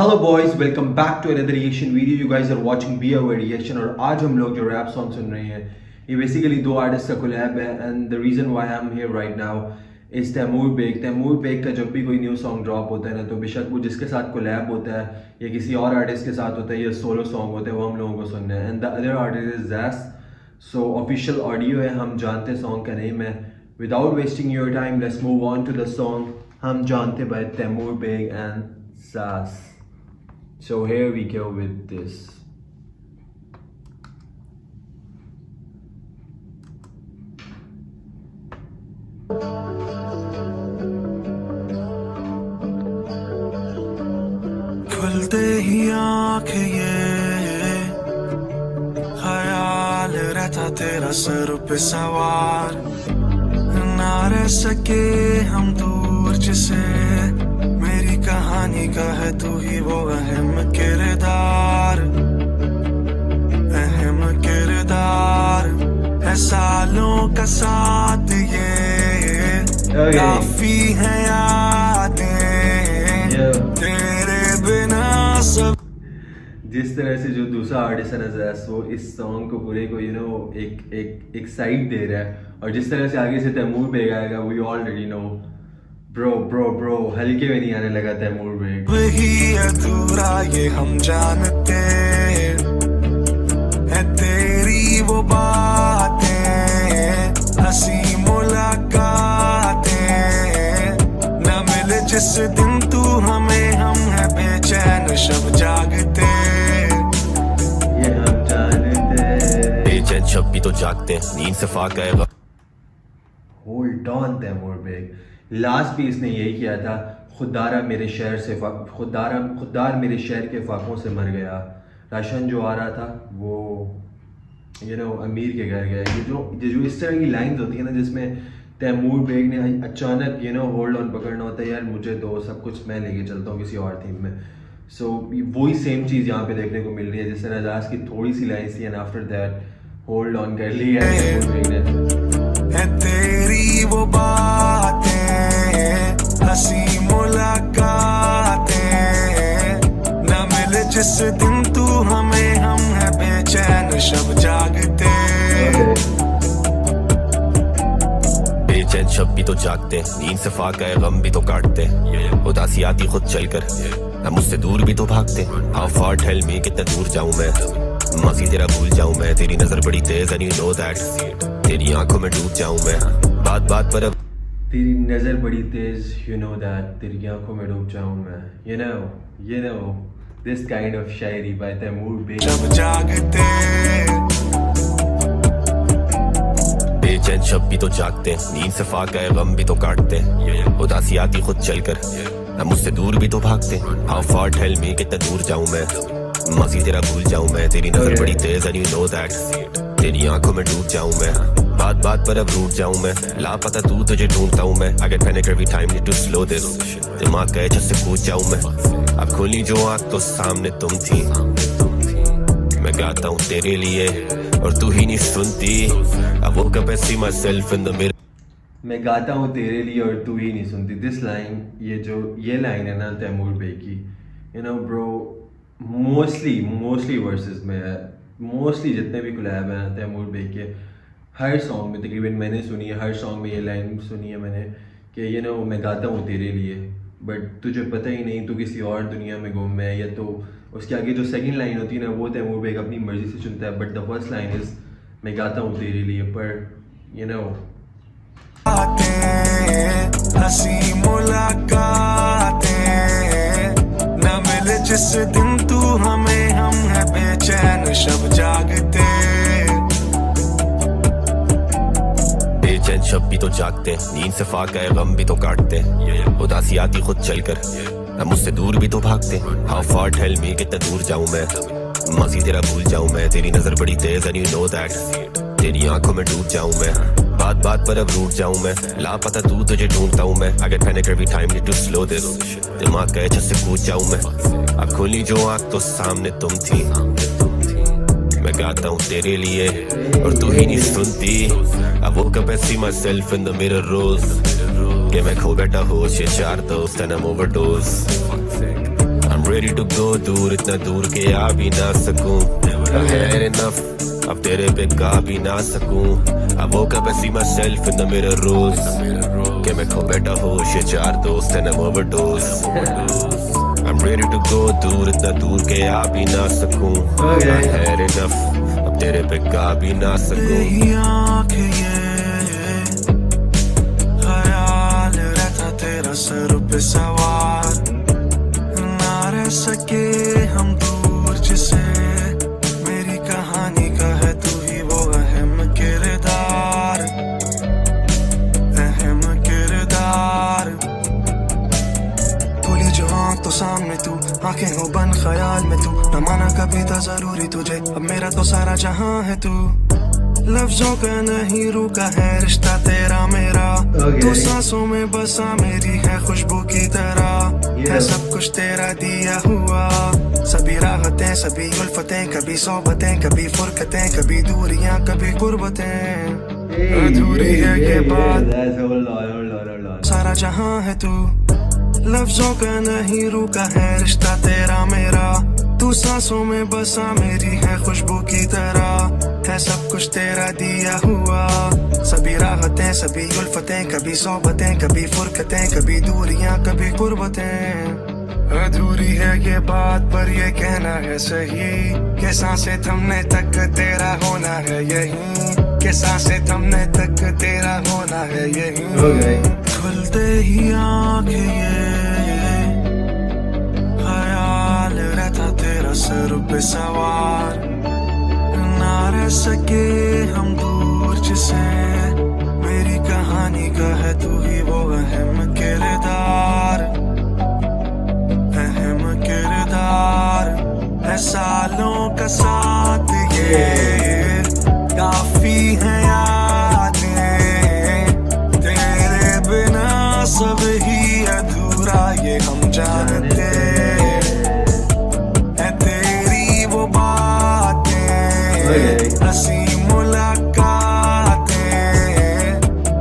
Hello boys, welcome back to another reaction video. You guys are watching be our reaction. और आज हम लोग जो रैप सॉन्ग सुन रहे हैं ये बेसिकली दो आर्टिस्ट का कोलैब है। And the reason why I am here right now is Taimoor Baig. Taimoor Baig का जब भी कोई न्यू सॉन्ग ड्रॉप होता है ना, तो बेशक वो जिसके साथ कोलैब होता है या किसी और आर्टिस्ट के साथ होता है या सोलो सॉन्ग होता है, वो हम लोगों को सुनना है। And the other artist is ज़ैस। सो ऑफिशियल ऑडियो है, हम जानते सॉन्ग का नेम है। Without wasting your time let's move on to the song. हम जानते by Taimoor Baig and Zaeis. So here we go with this. खुलते ही आँखें ये ख्याल रहता तेरा सर पे सवार, ना रह सके हम दूर जिसे मेरी कहानी का है तू ही वो अहम किरदार है सालों का साथ ये काफी है यादें तेरे बिना सब। जिस तरह से जो दूसरा आर्टिस्ट है ज़ैस, वो इस सॉन्ग को पूरे को एक साइड दे रहा है, और जिस तरह से आगे से तैमूर बेग आएगा वी ऑलरेडी नो। ब्रो हल्के में नहीं आने लगा तैमूर बेग। वही अधूरा ये हम जानते है तेरी वो बातें, हंसी मुलाकातें न मिले जिस दिन तू हमें, हम है बेचैन शब जागते। ये हम जानते बेचैन शब भी तो जागते, नींद से फाक आएगा। Hold on Taimoor Baig. Last भी इसने यही किया था, खुदारा मेरे शहर से खुदार मेरे शहर के फाकों से मर गया। राशन जो आ रहा था वो अमीर के घर गया। ये जो इस तरह की लाइंस होती है ना, जिसमें तैमूर बेग ने अचानक होल्ड ऑन पकड़ना होता है, यार मुझे दो सब कुछ, मैं लेके चलता हूँ किसी और थीम में। सो वही सेम चीज़ यहाँ पे देखने को मिल रही है। जिस तरह ज़ैस की थोड़ी सी लाइन्स थी and after that hold on कर ली है तैमूर बेग ने। तेरी वो बातें, हंसी मुलाकातें न मिले जिस दिन तू हमें, हम है बेचैन शब जागते। बेचैन शब भी तो जागते, नींद से फाक आए गम भी तो काटते, उदासी आती खुद चलकर, अब मुझसे दूर भी तो भागते। हाउ फार टेल मी, कितना दूर जाऊं मैं, माजी तेरा भूल जाऊं मैं, तेरी नजर बड़ी तेज एंड यू नो दैट, तेरी आंखों में डूब जाऊं मैं, बात बात पर अब तेरी नजर बड़ी तेज, यू नो दैट, तेरी आंखों में डूब जाऊं मैं। you know this kind of shayari by Taimoor Baig. शब जागते बेचैन शब भी तो जागते, नींद से फाक आए गम भी तो काटते, उदासी आती खुद चलकर, अब मुझसे दूर भी तो भागते। हाउ फार टेल मी, कितना दूर जाऊं मैं, माजी तेरा भूल जाऊं मैं, तेरी नजर बड़ी तेज एंड यू नो दैट, तेरी आंखों में डूब जाऊं मैं, बात बात पर अब रूठ जाऊं मैं, लापता तू तुझे ढूंढता हूं मैं, I get panic every time, need to slow this, दिमाग गए जैसे कूद जाऊं मैं, अब खोली जो आँख तो सामने तुम थी, मैं गाता हूं तेरे लिए और तू ही नहीं सुनती, अब वो कब ऐसी myself in the mirror। मैं गाता हूँ तेरे लिए और तू ही नहीं सुनती। दिस लाइन, ये लाइन है ना तैमूर बेग की, ब्रो, मोस्टली वर्सेस में है। मोस्टली जितने भी कोलैब हैं तैमूर बेग के, हर सॉन्ग में तकरीबन मैंने सुनी है, हर सॉन्ग में ये लाइन सुनी है मैंने कि मैं गाता हूँ तेरे लिए, बट तुझे पता ही नहीं तू किसी और दुनिया में गुम है। या तो उसके आगे जो सेकंड लाइन होती है ना, वो तैमूर बेग अपनी मर्जी से चुनता है, but the first line is मैं गाता हूँ तेरे लिए। पर हंसी मुलाकातें न मिले जिस दिन तू हमें, हम है बेचैन शब जागते। बेचैन शब भी तो जागते, नींद से फाक आए गम भी तो काटते, उदासी आती खुद चलकर, अब मुझसे दूर भी तो भागते। हाउ फार टेल मी, कितना दूर जाऊं मैं, माजी तेरा भूल जाऊं मैं, तेरी नजर बड़ी तेज एंड यू नो दैट, तेरी आंखों में डूब जाऊं मैं, बात बात पर अब रूठ जाऊं मैं, लापता तू तुझे ढूंढता हूं मैं, I get panic every time, need to slow this, दिमाग गए जैसे कूद जाऊं मैं, अब खोली जो आँख तो सामने तुम थी, मैं गाता हूँ तेरे लिए और तू ही नहीं सुनती, अब वो कब ऐसी myself in the mirror रोज, कि मैं खो बैठा होश, ये चार दोस्त and I'm overdose, I'm really ready to go दूर, इतना दूर के आ भी ना सकूं. I had enough, अब तेरे पे गा भी ना सकूं. I woke up and see myself in the mirror रोज, कि मैं खो बैठा होश, ये 4 दोस्त and I'm overdose. I'm ready to go दूर, इतना दूर के आ भी ना सकूं. I had enough, अब तेरे पे गा भी ना सकूं. यही आँखें ये ख्याल रहता तेरा सर पे सवार, ना रह सके हम दूर जिसे, मेरी कहानी का है तू ही वो अहम किरदार, अहम किरदार. खुली जो आँख तो सामने तू, आंखें हो बंद ख्याल में तू, न माना कभी था जरूरी तुझे, अब मेरा तो सारा जहां है तू. लफ्जों का नहीं रुका है रिश्ता तेरा मेरा, तू सांसों में बसा मेरी है खुशबू की तरह, है सब कुछ तेरा दिया हुआ. सभी राहतें सभी उल्फतें, कभी सोबतें कभी फुरकतें, कभी दूरियां कभी कुर्बतें, अधूरी है ये बात, सारा जहां है तू. लफ्जों का नहीं रुका है रिश्ता तेरा मेरा, तू सांसों में बसा मेरी है खुशबू की तरह, है सब कुछ तेरा दिया हुआ. सभी राहतें सभी उल्फतें, कभी सोबतें कभी फुरकतें, कभी दूरियां कभी कुर्बतें, अधूरी है ये बात पर ये कहना है सही, कि सांसें थमने तक तेरा होना है यही, कि सांसें थमने तक तेरा होना है यही. खुलते ही आँखें ये ख्याल रहता तेरा सर पे सवार, ना रह सके हम दूर जिसे, मेरी कहानी का है तू ही वो अहम किरदार, अहम किरदार. है सालों का साथ ये काफी है यादें, तेरे बिना सब ही अधूरा ये हम जानते, है तेरी वो बातें हंसी मुलाकातें,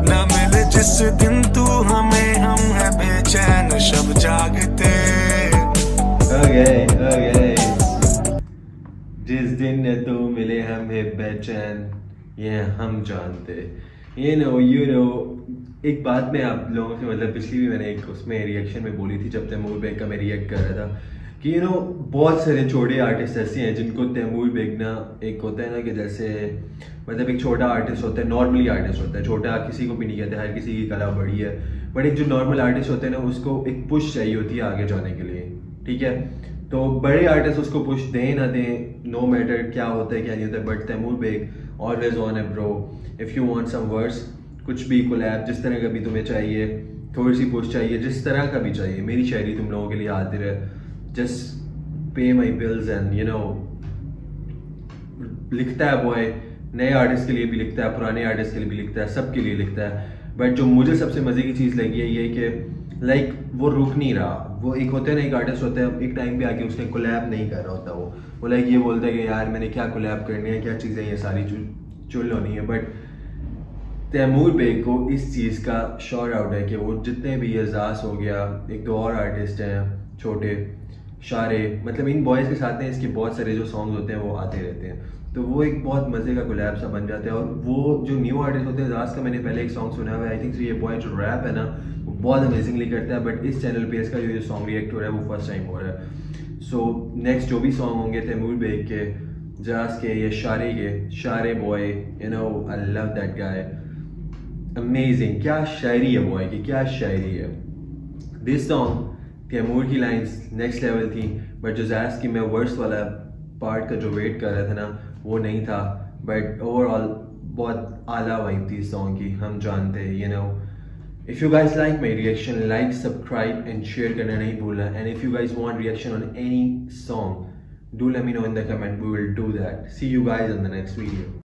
न मिले जिस दिन तू हमें हम है बेचैन शब जागते. जिस दिन तू मिले हम है बेचैन ये हम जानते. यू नो एक बात मैं आप लोगों से मतलब पिछली भी मैंने एक उसमें रिएक्शन में बोली थी जब तैमूर बेग का मैं रिएक्ट कर रहा था, कि बहुत सारे छोटे आर्टिस्ट ऐसे हैं जिनको तैमूर बेग ना, एक होता है ना कि जैसे मतलब एक छोटा आर्टिस्ट होता है, नॉर्मली आर्टिस्ट होता है, छोटा किसी को भी नहीं कहते, हर किसी की कला बड़ी है, बट एक जो नॉर्मल आर्टिस्ट होते हैं ना उसको एक पुश चाहिए होती है आगे जाने के लिए. ठीक है, तो बड़े आर्टिस्ट उसको पुश दें ना दें, नो मैटर क्या होता है क्या नहीं होता है, but Taimoor Baig always on है bro. If you want some verse, कुछ भी कोलैब जिस तरह का भी तुम्हें चाहिए, थोड़ी सी पुश चाहिए, जिस तरह का भी चाहिए, मेरी शायरी तुम लोगों के लिए हाजिर है. जस्ट पे माई बिल्स एंड लिखता है बॉय, नए आर्टिस्ट के लिए भी लिखता है, पुराने आर्टिस्ट के लिए भी लिखता है, सबके लिए लिखता है. बट जो मुझे सबसे मज़े की चीज़ लगी है ये कि लाइक वो रुक नहीं रहा. वो एक होता है ना, एक आर्टिस्ट होता है एक टाइम पे आके उसने कोलैब नहीं कर रहा होता, वो लाइक ये बोलता है कि यार मैंने क्या कोलैब करनी है, क्या चीज़ें ये सारी चुल होनी है. बट तैमूर बेग को इस चीज़ का शॉर्ट आउट है कि वो जितने भी एजाज हो गया, एक दो और आर्टिस्ट हैं छोटे शारे, मतलब इन बॉयज़ के साथ हैं, इसके बहुत सारे जो सॉन्ग्स होते हैं वो आते रहते हैं, तो वो एक बहुत मज़े का कोलैब सा बन जाता है. और वो जो न्यू आर्टिस्ट होते हैं, एजाज का मैंने पहले एक सॉन्ग सुना हुआ है, आई थिंक ये बॉय जो रैप है ना वो बहुत अमेजिंगली करता है, बट इस चैनल पे इसका जो सॉन्ग रिएक्ट हो रहा है वो फर्स्ट टाइम हो रहा है. सो नेक्स्ट जो भी सॉन्ग होंगे तैमूर बेग के, जास के, ये शारे के, शारे boy, I love that guy, amazing. क्या शायरी है बॉय की, क्या शायरी है. दिस सॉन्ग तैमूर की लाइंस नेक्स्ट लेवल थी, बट जो जैस की मैं वर्स वाला पार्ट का जो वेट कर रहा था ना वो नहीं था, बट ओवरऑल बहुत आला वाइब थी सॉन्ग की, हम जानते हैं. If you guys like my reaction, like, subscribe and share करना नहीं भूलना. And if you guys want reaction on any song, do let me know in the comment. We will do that. See you guys in the next video.